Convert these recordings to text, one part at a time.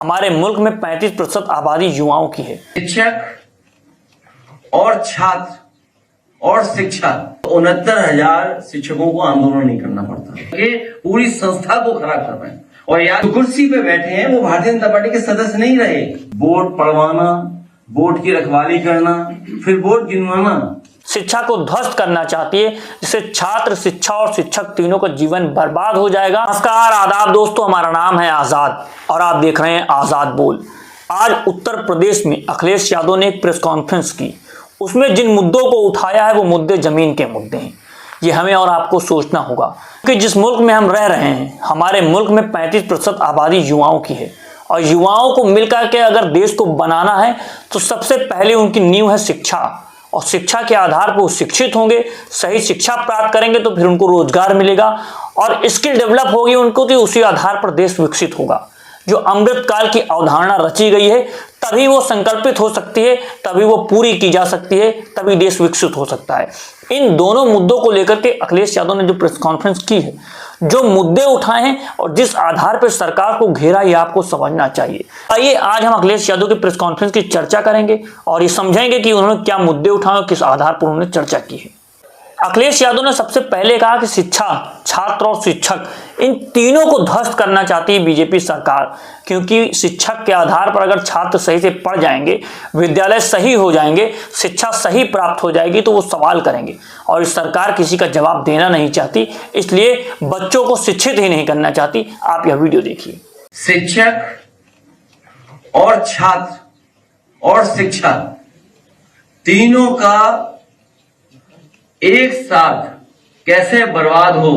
हमारे मुल्क में 35% आबादी युवाओं की है। शिक्षक और छात्र और शिक्षा 69,000 शिक्षकों को आंदोलन नहीं करना पड़ता। ये पूरी संस्था को खराब कर रहे हैं और यार कुर्सी पे बैठे हैं वो भारतीय जनता पार्टी के सदस्य नहीं रहे। वोट पढ़वाना, वोट की रखवाली करना, फिर वोट गिनवाना, शिक्षा को ध्वस्त करना चाहती है, जिससे छात्र, शिक्षा और शिक्षक तीनों का जीवन बर्बाद हो जाएगा। नमस्कार, आदाब दोस्तों, हमारा नाम है आजाद और आप देख रहे हैं आजाद बोल। आज उत्तर प्रदेश में अखिलेश यादव ने एक प्रेस कॉन्फ्रेंस की। उसमें जिन मुद्दों को उठाया है वो मुद्दे जमीन के मुद्दे हैं। ये हमें और आपको सोचना होगा कि जिस मुल्क में हम रह रहे हैं, हमारे मुल्क में 35% आबादी युवाओं की है और युवाओं को मिलकर के अगर देश को बनाना है तो सबसे पहले उनकी नींव है शिक्षा। और शिक्षा के आधार पर वो शिक्षित होंगे, सही शिक्षा प्राप्त करेंगे तो फिर उनको रोजगार मिलेगा और स्किल डेवलप होगी उनको, तो उसी आधार पर देश विकसित होगा। जो अमृतकाल की अवधारणा रची गई है तभी वो संकल्पित हो सकती है, तभी वो पूरी की जा सकती है, तभी देश विकसित हो सकता है। इन दोनों मुद्दों को लेकर के अखिलेश यादव ने जो प्रेस कॉन्फ्रेंस की है, जो मुद्दे उठाए हैं और जिस आधार पर सरकार को घेरा, ये आपको समझना चाहिए। आइए आज हम अखिलेश यादव की प्रेस कॉन्फ्रेंस की चर्चा करेंगे और ये समझेंगे कि उन्होंने क्या मुद्दे उठाए और किस आधार पर उन्होंने चर्चा की है। अखिलेश यादव ने सबसे पहले कहा कि शिक्षा, छात्र और शिक्षक इन तीनों को ध्वस्त करना चाहती है बीजेपी सरकार, क्योंकि शिक्षक के आधार पर अगर छात्र सही से पढ़ जाएंगे, विद्यालय सही हो जाएंगे, शिक्षा सही प्राप्त हो जाएगी तो वो सवाल करेंगे और इस सरकार किसी का जवाब देना नहीं चाहती, इसलिए बच्चों को शिक्षित ही नहीं करना चाहती। आप यह वीडियो देखिए। शिक्षक और छात्र और शिक्षा तीनों का एक साथ कैसे बर्बाद हो,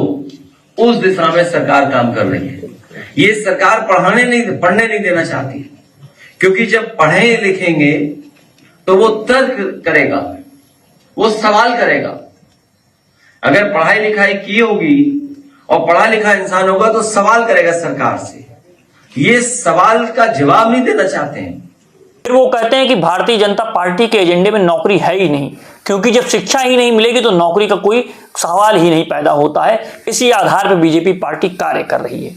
उस दिशा में सरकार काम कर रही है। ये सरकार पढ़ने नहीं देना चाहती, क्योंकि जब पढ़े लिखेंगे तो वो तर्क करेगा, वो सवाल करेगा। अगर पढ़ाई लिखाई की होगी और पढ़ा लिखा इंसान होगा तो सवाल करेगा सरकार से। ये सवाल का जवाब नहीं देना चाहते हैं। फिर वो कहते हैं कि भारतीय जनता पार्टी के एजेंडे में नौकरी है ही नहीं, क्योंकि जब शिक्षा ही नहीं मिलेगी तो नौकरी का कोई सवाल ही नहीं पैदा होता है। इसी आधार पर बीजेपी पार्टी कार्य कर रही है।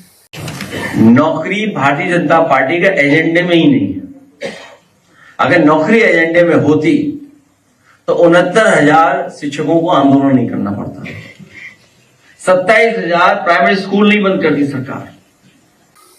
नौकरी भारतीय जनता पार्टी के एजेंडे में ही नहीं है। अगर नौकरी एजेंडे में होती तो 69,000 शिक्षकों को आंदोलन नहीं करना पड़ता, 27,000 प्राइवेट स्कूल नहीं बंद करती सरकार।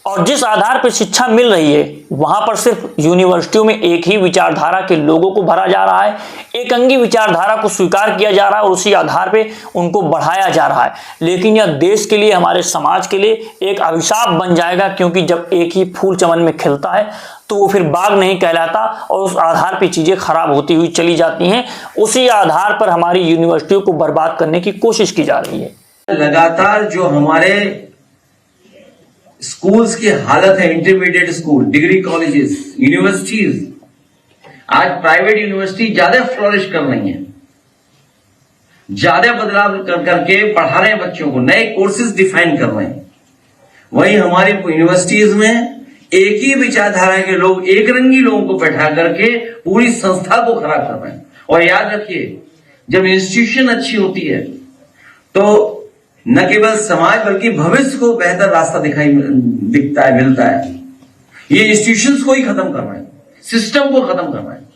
और जिस आधार पर शिक्षा मिल रही है वहां पर सिर्फ यूनिवर्सिटियों में एक ही विचारधारा के लोगों को भरा जा रहा है, एक अंगी विचारधारा को स्वीकार किया जा रहा है और उसी आधार पे उनको बढ़ाया जा रहा है। लेकिन यह देश के लिए, हमारे समाज के लिए एक अभिशाप बन जाएगा, क्योंकि जब एक ही फूल चमन में खिलता है तो वो फिर बाग नहीं कहलाता और उस आधार पर चीजें खराब होती हुई चली जाती हैं। उसी आधार पर हमारी यूनिवर्सिटियों को बर्बाद करने की कोशिश की जा रही है। लगातार जो हमारे स्कूल्स की हालत है, intermediate school, degree colleges, universities, आज प्राइवेट यूनिवर्सिटी ज्यादा फ्लोरिश कर रही हैं, ज्यादा बदलाव कर करके पढ़ा रहे हैं बच्चों को, नए कोर्सेज डिफाइन कर रहे हैं। वहीं हमारी यूनिवर्सिटीज में एक ही विचारधारा के लोग, एक रंगी लोगों को बैठा करके पूरी संस्था को खराब कर रहे हैं। और याद रखिए, जब इंस्टीट्यूशन अच्छी होती है तो न केवल समाज बल्कि भविष्य को बेहतर रास्ता दिखता है, मिलता है। ये इंस्टीट्यूशंस को ही खत्म कर रहे हैं, सिस्टम को खत्म कर रहे हैं।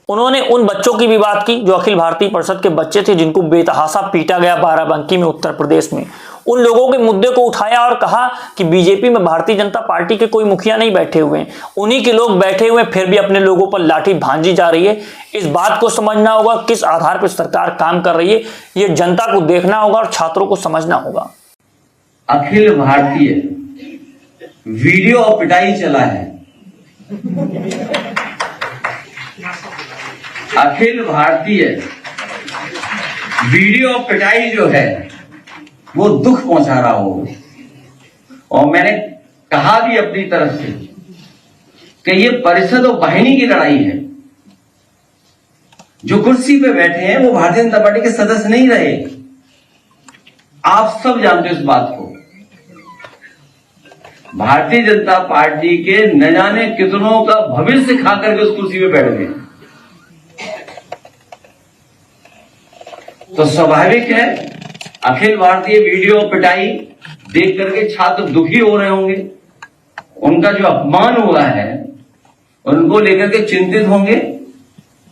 उन्होंने उन बच्चों की भी बात की जो अखिल भारतीय परिषद के बच्चे थे, जिनको बेतहाशा पीटा गया बाराबंकी में, उत्तर प्रदेश में। उन लोगों के मुद्दे को उठाया और कहा कि बीजेपी में भारतीय जनता पार्टी के कोई मुखिया नहीं बैठे हुए हैं, उन्हीं के लोग बैठे हुए, फिर भी अपने लोगों पर लाठी भांजी जा रही है। इस बात को समझना होगा, किस आधार पर सरकार काम कर रही है, ये जनता को देखना होगा और छात्रों को समझना होगा। अखिल भारतीय वीडियो और पिटाई चला है। अखिल भारतीय वीडियो और पिटाई जो है वो दुख पहुंचा रहा हो। और मैंने कहा भी अपनी तरफ से कि ये परिषद और वाहिनी की लड़ाई है। जो कुर्सी पे बैठे हैं वो भारतीय जनता पार्टी के सदस्य नहीं रहे। आप सब जानते हो इस बात को। भारतीय जनता पार्टी के न जाने कितनों का भविष्य खा करके उस कुर्सी पे बैठ गए। तो स्वाभाविक है अखिल भारतीय वीडियो पिटाई देख करके छात्र दुखी हो रहे होंगे, उनका जो अपमान हुआ है उनको लेकर के चिंतित होंगे।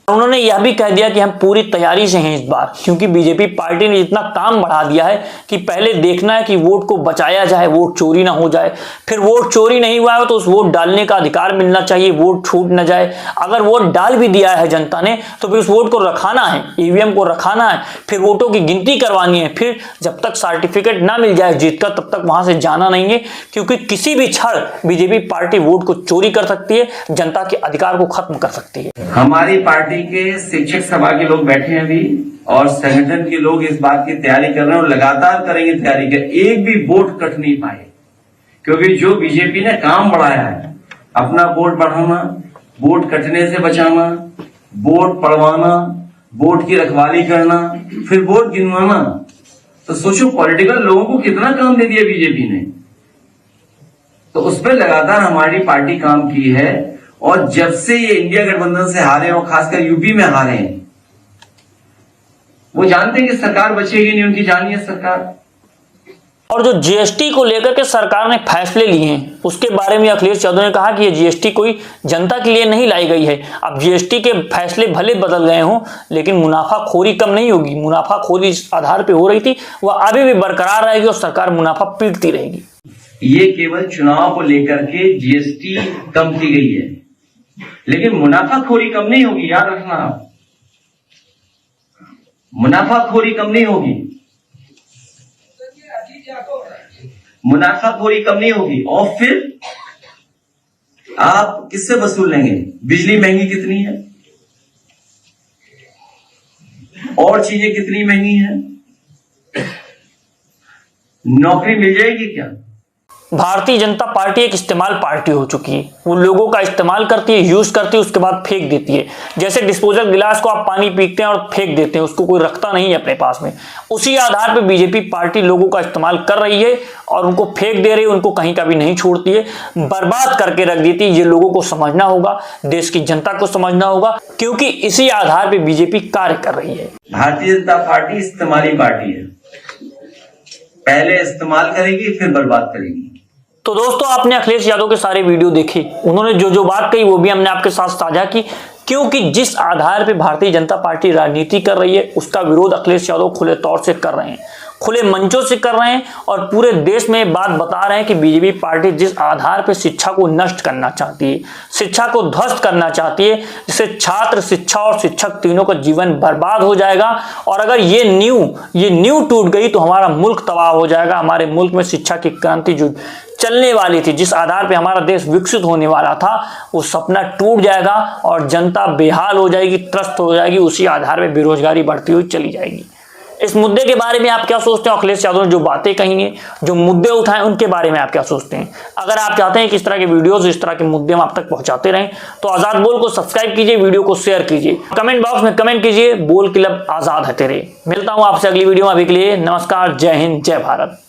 उन्होंने यह भी कह दिया कि हम पूरी तैयारी से हैं इस बार, क्योंकि बीजेपी पार्टी ने इतना काम बढ़ा दिया है कि पहले देखना है कि वोट को बचाया जाए, वोट चोरी ना हो जाए। फिर वोट चोरी नहीं हुआ है तो उस वोट डालने का अधिकार मिलना चाहिए, वोट छूट न जाए। अगर वोट डाल भी दिया है जनता ने तो फिर उस वोट को रखाना है, ईवीएम को रखाना है, फिर वोटों की गिनती करवानी है। फिर जब तक सर्टिफिकेट ना मिल जाए जीत का तब तक वहां से जाना नहीं है, क्योंकि किसी भी क्षण बीजेपी पार्टी वोट को चोरी कर सकती है, जनता के अधिकार को खत्म कर सकती है। हमारी पार्टी के शिक्षक सभा के लोग बैठे हैं अभी और संगठन के लोग इस बात की तैयारी कर रहे हैं और लगातार करेंगे तैयारी के, एक भी वोट कट नहीं पाए। क्योंकि जो बीजेपी ने काम बढ़ाया है, अपना वोट बढ़ाना, वोट कटने से बचाना, वोट पड़वाना, वोट की रखवाली करना, फिर वोट गिनवाना, तो सोचो पॉलिटिकल लोगों को कितना काम दे दिया बीजेपी ने। तो उस पर लगातार हमारी पार्टी काम की है। और जब से ये इंडिया गठबंधन से हारे और खासकर यूपी में हारे हैं, वो जानते हैं कि सरकार बचेगी नहीं, उनकी जानी है सरकार। और जो जीएसटी को लेकर के सरकार ने फैसले लिए हैं उसके बारे में अखिलेश यादव ने कहा कि ये जीएसटी कोई जनता के लिए नहीं लाई गई है। अब जीएसटी के फैसले भले बदल गए हों लेकिन मुनाफाखोरी कम नहीं होगी। मुनाफाखोरी इस आधार पे हो रही थी वह अभी भी बरकरार रहेगी और सरकार मुनाफा पीटती रहेगी। ये केवल चुनाव को लेकर के जीएसटी कम की गई है, लेकिन मुनाफाखोरी कम नहीं होगी, याद रखना आप। मुनाफाखोरी कम नहीं होगी, मुनाफाखोरी कम नहीं होगी। और फिर आप किससे वसूल लेंगे? बिजली महंगी कितनी है, और चीजें कितनी महंगी हैं, नौकरी मिल जाएगी क्या? भारतीय जनता पार्टी एक इस्तेमाल पार्टी हो चुकी है। वो लोगों का इस्तेमाल करती है, यूज करती है, उसके बाद फेंक देती है। जैसे डिस्पोजल गिलास को आप पानी पीते हैं और फेंक देते हैं, उसको कोई रखता नहीं है अपने पास में। उसी आधार पर बीजेपी पार्टी लोगों का इस्तेमाल कर रही है और उनको फेंक दे रही है, उनको कहीं का भी नहीं छोड़ती है, बर्बाद करके रख देती है। ये लोगों को समझना होगा, देश की जनता को समझना होगा, क्योंकि इसी आधार पर बीजेपी कार्य कर रही है। भारतीय जनता पार्टी इस्तेमाली पार्टी है, पहले इस्तेमाल करेगी फिर बर्बाद करेगी। तो दोस्तों आपने अखिलेश यादव के सारे वीडियो देखे, उन्होंने जो जो बात कही वो भी हमने आपके साथ साझा की, क्योंकि जिस आधार पे भारतीय जनता पार्टी राजनीति कर रही है उसका विरोध अखिलेश यादव खुले तौर से कर रहे हैं, खुले मंचों से कर रहे हैं और पूरे देश में बात बता रहे हैं कि बीजेपी पार्टी जिस आधार पर शिक्षा को नष्ट करना चाहती है, शिक्षा को ध्वस्त करना चाहती है, जिससे छात्र, शिक्षा और शिक्षक तीनों का जीवन बर्बाद हो जाएगा। और अगर ये नींव टूट गई तो हमारा मुल्क तबाह हो जाएगा। हमारे मुल्क में शिक्षा की क्रांति जो चलने वाली थी, जिस आधार पे हमारा देश विकसित होने वाला था, वो सपना टूट जाएगा और जनता बेहाल हो जाएगी, त्रस्त हो जाएगी। उसी आधार पे बेरोजगारी बढ़ती हुई चली जाएगी। इस मुद्दे के बारे में आप क्या सोचते हैं? अखिलेश यादव ने जो बातें कही हैं, जो मुद्दे उठाए, उनके बारे में आप क्या सोचते हैं? अगर आप चाहते हैं कि इस तरह के वीडियोस, इस तरह के मुद्दे हम आप तक पहुंचाते रहें तो आजाद बोल को सब्सक्राइब कीजिए, वीडियो को शेयर कीजिए, कमेंट बॉक्स में कमेंट कीजिए, बोल क्लब आजाद है तेरे। मिलता हूं आपसे अगली वीडियो में। अभी के लिए नमस्कार, जय हिंद, जय भारत।